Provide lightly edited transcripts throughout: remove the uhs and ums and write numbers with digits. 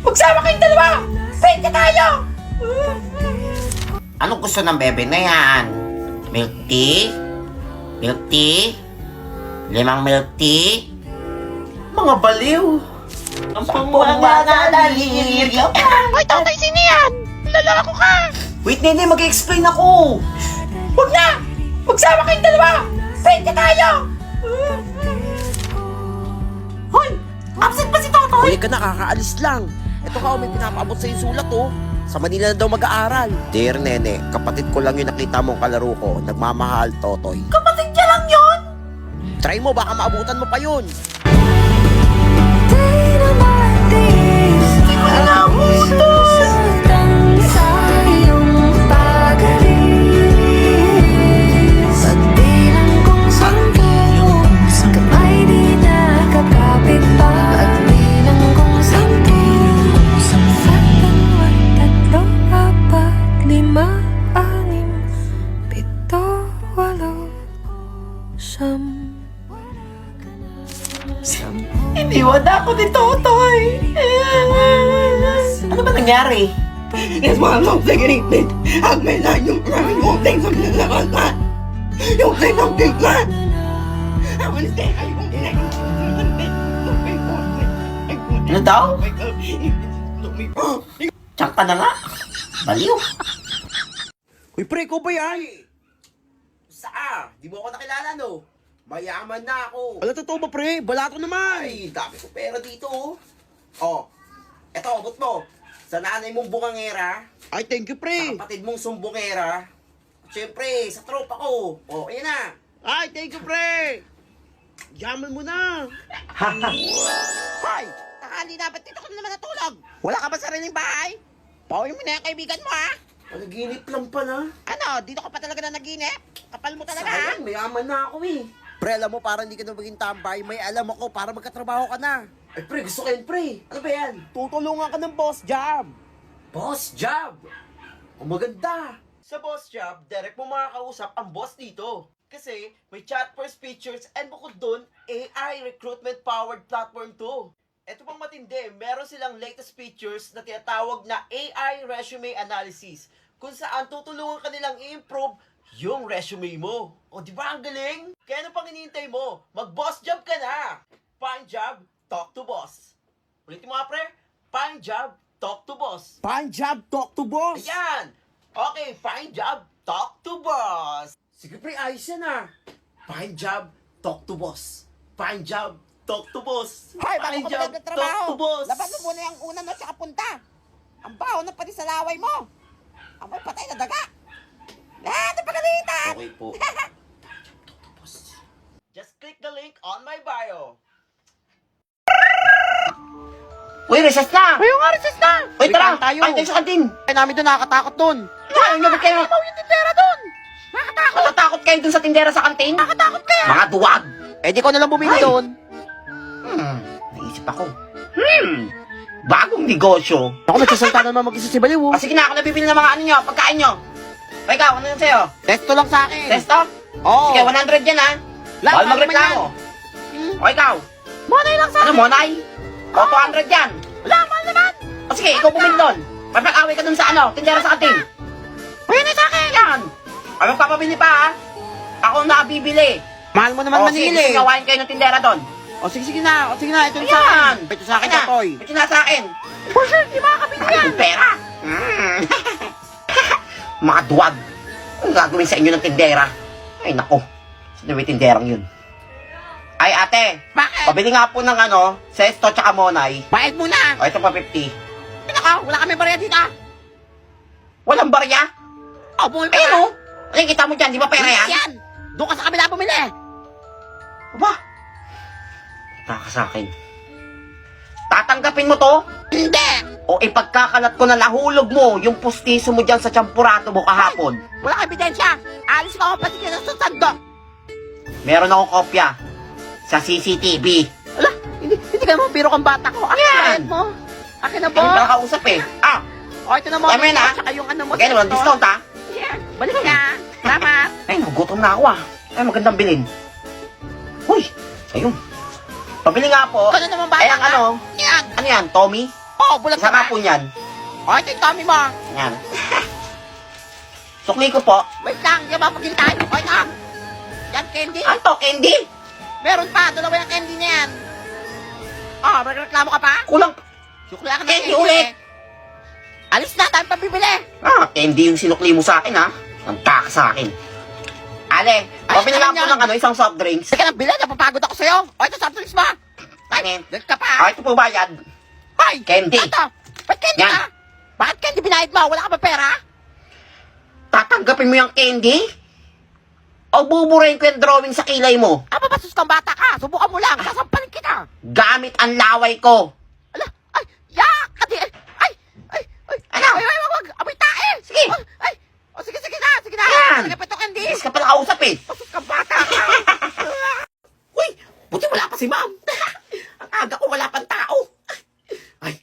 Magsama kayong dalawa! Pwede tayo! Anong gusto ng bebe na yan? Milk tea? Milk tea? 5 milk tea? Mga baliw! Ang pangwanga daliryo! Hoy, tatay, sino yan? Lalako ka! Wait, nene, mag-explain ako! Huwag na! Magsama kayong dalawa! Pwede tayo! Hoy! Absent pa si Totoy! Huli ka na, kakaalis lang. Ito ka, may pinapaabot sa sulat, oh. Sa Manila na daw mag-aaral. Dear Nene, kapatid ko lang yung nakita mong kalaro ko. Nagmamahal, Totoy. Kapatid niya lang yun! Try mo, baka maabutan mo pa yun. Iniwan ako ni Totoy! Ano ba nangyari? It's one of the greatest. Ang may na yung maraming utang sa nilalaman. Yung sinong tiglan. I will stay kayo kung Ano daw? Tiyang ka na nga. Baliw. Uy, pre, ko ba yan? Saan? Di mo ako nakilala, no? Mayaman na ako. Ano, totoo ba, pre? Balato naman. Ay, dami ko pera dito, oh. Oh, eto, abot mo. Sa nanay mong bungangera. Ay, thank you, pre. Sa kapatid mong sumbongera. Siyempre, sa tropa ko. Oh, ayan na. Ay, thank you, pre. Yaman mo na. Hoy, tanghali na, ba't dito ka na naman natulog? Wala ka ba sariling bahay? Pawin mo na yung kaibigan mo, ha? Panaginip lang pala. Ano, dito ka pa talaga na naginip? Kapal mo talaga, ha? Sayang, mayaman na ako, eh. Pre, alam mo, para hindi ka na maging tambay, may alam ako para magkatrabaho ka na. Ay, pre, gusto ko yan, pre. Ano ba yan? Tutulungan ka ng boss job. Boss job? Ang maganda. Sa boss job, direct mo makakausap ang boss dito. Kasi may chat first features and bukod dun, AI recruitment powered platform to. Ito pang matindi, meron silang latest features na tinatawag na AI resume analysis kung saan tutulungan ka nilang i-improve yung resume mo. O di ba ang galing? Kaya ano pang hinihintay mo? Mag-boss job ka na! Find job, talk to boss. Ulitin mo nga, pre. Find job, talk to boss. Find job, talk to boss? Ayan! Okay, find job, talk to boss. Sige, pre, ayos yan, ah. Find job, talk to boss. Find job, talk to boss. Hoy, bago Find ka job, maganda talk trabaho. to boss. Labas mo muna yung una na tsaka punta. Ang baho na pati sa laway mo. Amoy patay na daga. Lahat na pagalitan. Okay po. Just click the link on my bio. Uy, recess na! Ayun nga, recess na. Uy, tara! tayo. Kain tayo sa kantin! Ay, namin doon nakakatakot doon. Ay, nabit kayo! Ikaw yung tindera dun. Nakakatakot. Natatakot kayo dun sa tindera sa kantin? Nakakatakot ka. Mga duwag! Eh, di ko na lang bumili Ay. doon. Naisip ako. Bagong negosyo. Ako nagsasalta na naman mag-isa si Baliw. Ah, sige na, ako na bibili ng mga ano nyo, pagkain nyo. O ikaw, ano yun sa'yo? Testo lang sa akin. Testo? Oo. Sige, 100 yan ha. Lang, Bawal magreklamo. O ikaw? Monay lang sa Ano, Monay? O 200 yan. Wala, mahal naman. O sige, ikaw bumili doon. Papag-away ka dun sa ano, tindera sa kantin. Ayun na sa akin. Yan. Ay, magpapabili pa ha. Ako ang nakabibili. Mahal mo naman O sige, Manila eh. gawain kayo ng tindera doon. O sige na. O sige na. Ito yung sa Ayan. akin. Ito sa akin, na. Totoy. Ito na sa akin. For sure, di makakabili yan. Yung pera. Mga duwag. Ang gagawin sa inyo ng tindera? Ay, nako. Sino ba yung tinderang yun? Ay, ate. Bakit? Pabili nga po ng ano, Sesto tsaka Monay. Bayad mo na. O, ito pa 50. Nako, wala kami barya dito. Walang barya? Oh, bumili Ayun ka. o. Nakikita mo dyan, di ba pera yan? Yan. Doon ka sa kabila bumili. Aba. Taka sa akin. Tatanggapin mo to? Hindi. O ipagkakalat ko na nahulog mo yung pustiso mo dyan sa champurato mo kahapon. Wala kang ebidensya. Alis ka ako pati ka sa sandok. Meron akong kopya sa CCTV. Wala, hindi ka naman biro kang bata ko. Akin Yan. na bayad mo. Akin na Ano ba? ba kausap eh? Ah, O, ito na mo. Tama yan, ah. Tsaka yung ano mo. okay naman, testo. discount ha? Yan. Balik ka. Salamat. Ay, nagugutom na ako ah. Ay, magandang bilhin. Uy, ayun. Pabili nga po. Ikaw na naman bata Ay, ang ka. ano? Yan. Ano yan, Tommy? Oh, bulag Isa ka ba? nga po niyan. O, ito yung tummy mo. Yan. Sukli ko po. Wait lang, di ba paghintay? O, ito. Yan, candy. Ano to, candy? Meron pa, dalawa yung candy na yan. Oh, magreklamo ka pa? Kulang. Sukla ka na Candy ulit. Alis na, tayo pabibili. Candy yung sinukli mo sa akin, ha? Ang taka sa akin. Ale, Ay, pabili lang ano po yan? ng isang soft drinks. Sige lang, bilhin. Napapagod ako sa'yo. O, ito, soft drinks mo. Ay, Anin? dagdag ka pa. Ito po bayad. Ay, Candy. Ito, ba't candy Yan. ka? Bakit candy binayad mo? Wala ka ba pera? Tatanggapin mo yung candy? O buburahin ko yung drawing sa kilay mo? Ah, babasos kang bata ka. Subukan mo lang. Sasampalin kita. Gamit ang laway ko. Ala, ay, yak! Adi, ay, Ano? ay, wag, amoy tae! Sige. Ay, o sige na, Yan. Sige pa ito, candy! Yes ka pala kausap eh. Basos kang bata ka! Uy, buti wala pa si ma'am. Ang aga ko wala pang tao. Ay,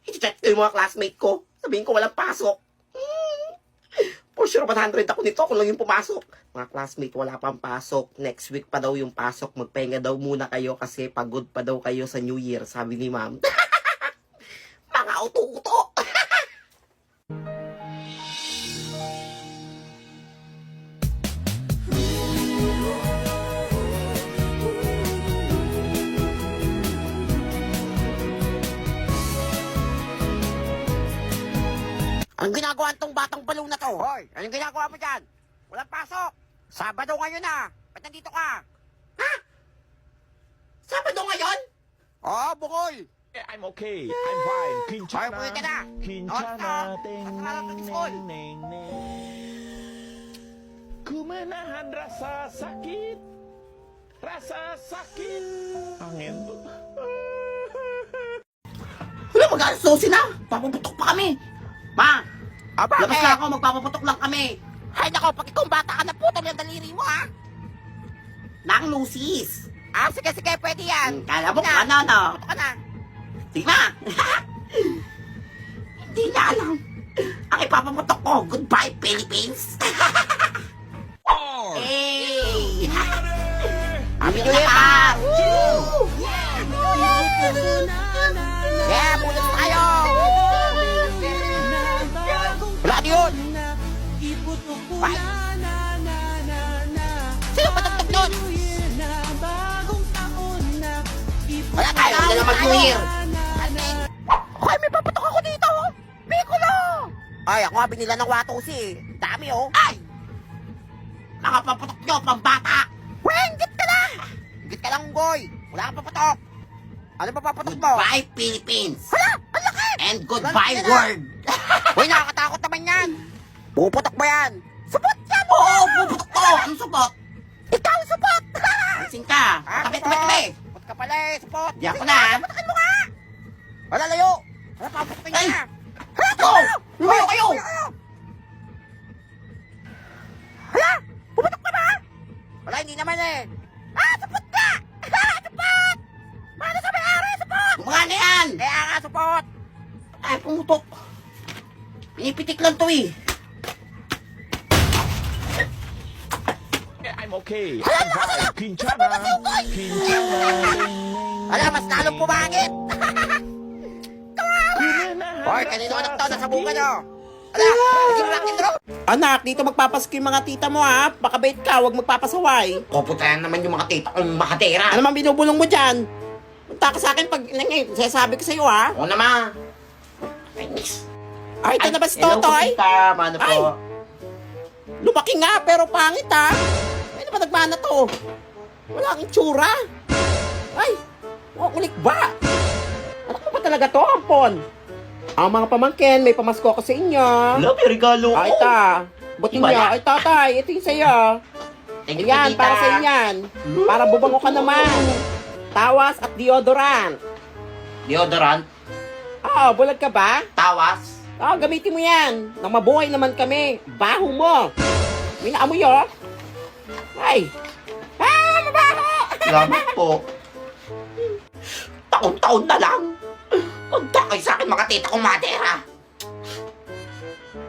i-check ko yung mga classmate ko. Sabihin ko walang pasok. For sure, 100 ako nito kung lang yung pumasok. Mga classmate, wala pang pasok. Next week pa daw yung pasok. Magpahinga daw muna kayo kasi pagod pa daw kayo sa New Year, sabi ni ma'am. Mga uto-uto. Anong ginagawa tong batang balaw na to? Hoy, anong ginagawa mo dyan? Walang pasok. Sabado ngayon na. Ba't nandito ka? Sabado ngayon? Oh, bukol. I'm okay. I'm fine. Hoy, Kinchana. buhay ka na. Kinchana. Oras Ting, na. Nakaharap ng school. ning, ning. Ku menahan rasa sakit. Rasa sakit. Angin tuh. Wala, mag-aalsosin na. Papaputok pa kami. Ma, Aba, labas na ako. Magpapaputok lang kami. Hay nako, pag ikaw bata ka na putol yung daliri mo, ha? Nang lusis. Ah, sige, pwede yan. Kala mo Sige kung ano, no? Puto ka na. Sige na. Hindi na alam. Ang ipapaputok ko, goodbye, Philippines. Hey! Happy New Year, pa! Yeah, bulas tayo! Wala na yun! Ay! Sino patagtog nun? Wala tayo! Wala na mag-New Year. Hoy, may papatok ako dito! Piccolo! Ay, ako nga binila ng watusi. Dami, oh. Ay! Nakapaputok nyo, pambata. Wenggit ka lang! Wenggit ka lang, Unggoy! Wala kang papatok! Ano pa papatok mo? Goodbye, Philippines. Hala! Ang laki! And goodbye, Wala na. world. Uy, nakakatakot naman yan! Puputok mo yan! Supot yan! Oo, puputok ko. Ano supot? Ikaw, supot! Pansin ka. Kapit-kapit. Supot ka pala eh, supot! Di ako Sige, na. puputokin mo nga! Wala, layo! Wala, paputokin Ay! niya! Hala, Go! Lumayo kayo! Hala! Puputok ka ba? Wala, hindi naman eh! Ah, supot ka! Supot! Paano sa may-ari, supot? Mga na yan. Kaya nga, supot! Ay, pumutok. Pinipitik lang to eh. I'm okay. I'm fine. Kinchana. Kinchana. Ting, ning, Wala, mas lalong pumangit! ku menahan Hoy, rasa kanino anak to? Nasa sakit. bunga nyo! Wala, naging rock and roll! Anak, dito magpapasko yung mga tita mo ha. Pakabait ka, huwag magpapasaway. Puputayan naman yung mga tita kong makatera. Ano man binubulong mo dyan? Punta ka sa akin pag sasabi ko sa'yo ha. Oo naman. Ay, miss. Ay, ito na ba si hello po, Totoy? tita. Mano po. Ay. Lumaki nga, pero pangit ha. Ay, ano ba nagmana to? Wala kang itsura. Ay, kulik ba? Anak mo ba talaga to, Ampon? Ang mga pamangkin, may pamasko ko sa inyo. Hello, may regalo ko. Ay, ta. Buti Iba niya. na. Ay, tatay, ito yung sa'yo. Thank you, Ayan, tita. para sa inyan. Para bubango ka naman. Tawas at deodorant. Deodorant. Ah, bulag ka ba? Tawas. Ah, gamitin mo yan. Nang mabuhay naman kami. Baho mo. May naamoy, oh. Ay. Ah, mabaho. Salamat po. Taon-taon na lang. Magtakay sa akin mga tita kong matera.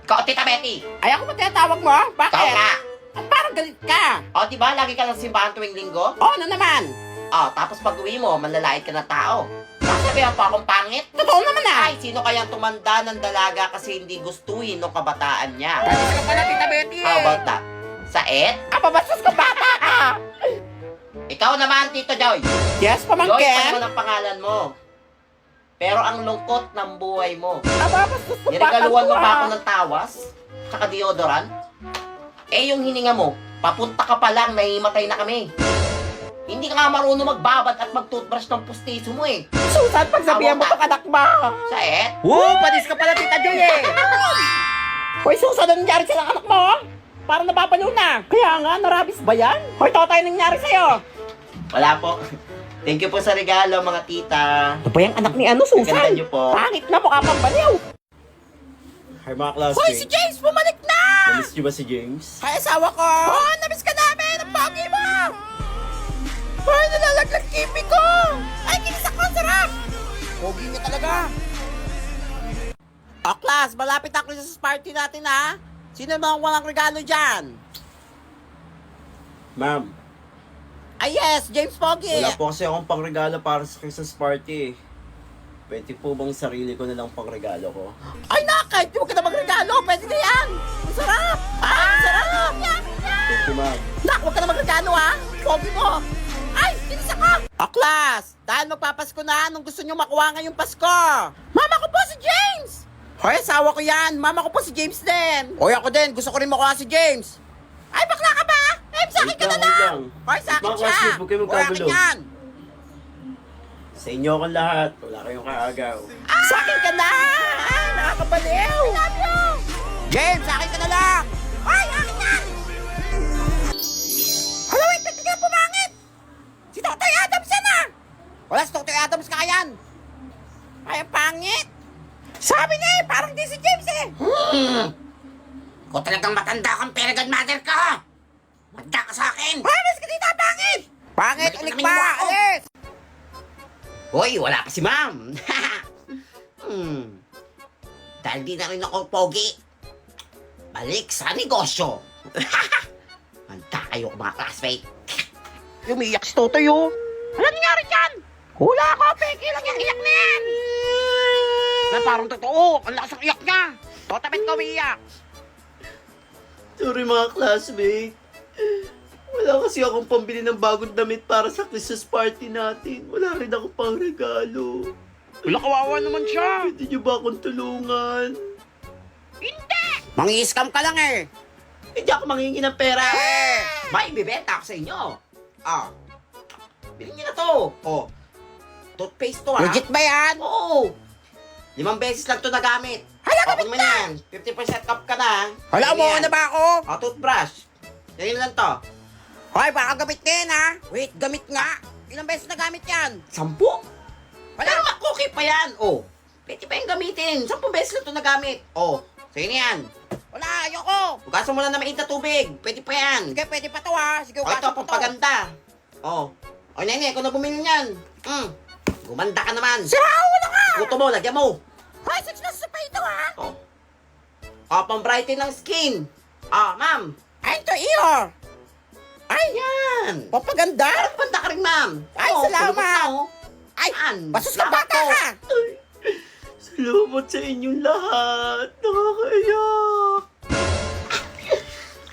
Ikaw, tita Betty. Ay, ako ba tinatawag mo? Ikaw Bakit? nga. Ah, parang galit ka. O, diba, lagi ka lang simbahan tuwing linggo? Oh, ano naman? O, tapos pag uwi mo, manlalait ka ng tao. Bakit Sasabihan pa akong pangit? Totoo naman ah. Ay, sino kayang tumanda ng dalaga kasi hindi gustuhin ng kabataan niya? Bastos ka pala, Tita Betty How about that? Saet? Kapabastos ka bata ka. Ikaw naman, Tito Joy. Yes, Joy pa pamangkin. naman ang pangalan mo. Pero ang lungkot ng buhay mo. Kapabastos ka bata Niregaluhan mo ko, pa ah. ako ng tawas? Tsaka deodorant? Eh, yung hininga mo, papunta ka pa lang, nahimatay na kami. Hindi ka nga marunong magbabad at mag-toothbrush ng pustiso mo eh. Susan, pagsabihan mo Awat, pag anak mo. Saet? Panis ka pala, Tita Joy eh. Hoy, Susan, ano nangyari sa anak mo? Parang nababaliw na. Kaya nga, narabis ba yan? Hoy, Totoy, anong nangyari sa'yo? Wala po. Thank you po sa regalo, mga tita. Ano ba yung anak ni ano, Susan? Ganda niyo po. Pangit na, mukha pang baliw. Hi mga classmates. Hoy, si James, bumalik na! Namiss niyo ba si James? Ay, asawa ko! Oh, namiss ka namin! Ang pogi mo! Ay, nalalaglag kipi ko! Ay, kinis ako, sarap! Pogi niya talaga! O, class, malapit ako sa party natin, ha? Sino ba ang walang regalo dyan? Ma'am, Ay, yes, James Pogi! wala po kasi akong pangregalo para sa Christmas party. Pwede po bang sarili ko na lang pangregalo ko? Ay, kahit di mo ka na magregalo, pwede na yan! Ang sarap! Ay, ang sarap! Thank you, ma'am. Nak, huwag ka na magregalo, ha? Pogi mo! Ay, kinis ako! O, class, dahil magpapasko na, anong gusto nyo makuha ngayong Pasko? Mama ko po si James! Hoy, asawa ko yan. Mama ko po si James din. Hoy, ako din. Gusto ko rin makuha si James. Ay, bakla ka ba? Eh, sa akin ka na Wait lang, wait lang. lang. Hoy, sa akin Mga siya. classmates, huwag kayo Hoy, akin magkagulo. yan. Sa inyo akong lahat. Wala kayong kaagaw. Sa akin ka na. Nakakabaliw. I love you. James, sa akin ka na lang. Hoy, akin yan. Hala, wait. Ba't ka pumangit? Si Totoy Adams yan ah. Wala si Totoy Adams ka yan. Ay, ang pangit. Sabi niya eh, parang di si James eh. Kung talagang matanda kang pera godmother ka, magda ka sa akin. Paris ka dito, pangit! Pangit, Balik ulit namin pa, yung mukha ko. alis! Hoy, wala pa si ma'am. Dahil di na rin ako pogi. Balik sa negosyo. Handa kayo mga classmate. Umiiyak si Totoy, oh. Ano nangyari dyan? Hula ako, Peki lang yung iyak na yan. Na parang totoo, ang lakas ng iyak niya. Totabit ko umiiyak. Sorry mga classmate. Wala kasi akong pambili ng bagong damit para sa Christmas party natin. Wala rin ako pang regalo. Wala, kawawa naman siya. Pwede niyo ba akong tulungan? Hindi! Mangi-scam ka lang eh. Hindi ako manghingi ng pera. May bibenta ako sa inyo. Ah. Bilhin niyo na to. Oh. Toothpaste to, ha? Legit ba yan? Oo. 5 beses lang to nagamit. Hala, Okay gamit mo na yan. 50% off ka na. Hala, Ano umuha yan? na ba ako? O, toothbrush. Ganyan lang to. Hoy, baka gamit na yan ha. Wait, gamit nga. Ilang beses na gamit yan? 10. Pero makuki pa yan. Oh. Pwede pa yung gamitin. 10 beses lang to nagamit. Oh. Sige na yan. Wala, ayoko. Hugasan mo lang na mainit na tubig. Pwede pa yan. Sige, pwede pa to ha. Sige, O, ito, ugasan ko to. pampaganda. Oh. O, nene, kung na bumili niyan. Gumanda ka naman. Sira, wala ka. Puto mo, lagyan mo. Hoy, six na sa pa ito ha. Oh. O, pang-brighten ng skin. Ah, ma'am. Ay, ito iyo. Ay, Yan. papaganda. Parang banda ka rin, ma'am. Ay, Oh, salamat. kulubot na, oh. Ay, Yan. basos ka Salamat bata po. ka. Salamat sa inyong lahat. Nakakaiyak.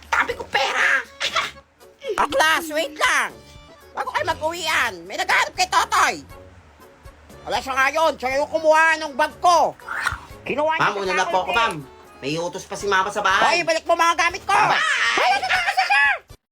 Tabi ko pera. Aklas, wait lang. Bago kayo mag-uwian, may naghahanap kay Totoy. Wala siya ngayon, siya yung kumuha ng bag ko. Kinuha niya Ma'am, una na po ako, ma'am. May utos pa si mama sa Hoy, bahay. balik mo mga gamit ko. Bye-bye. Hoy,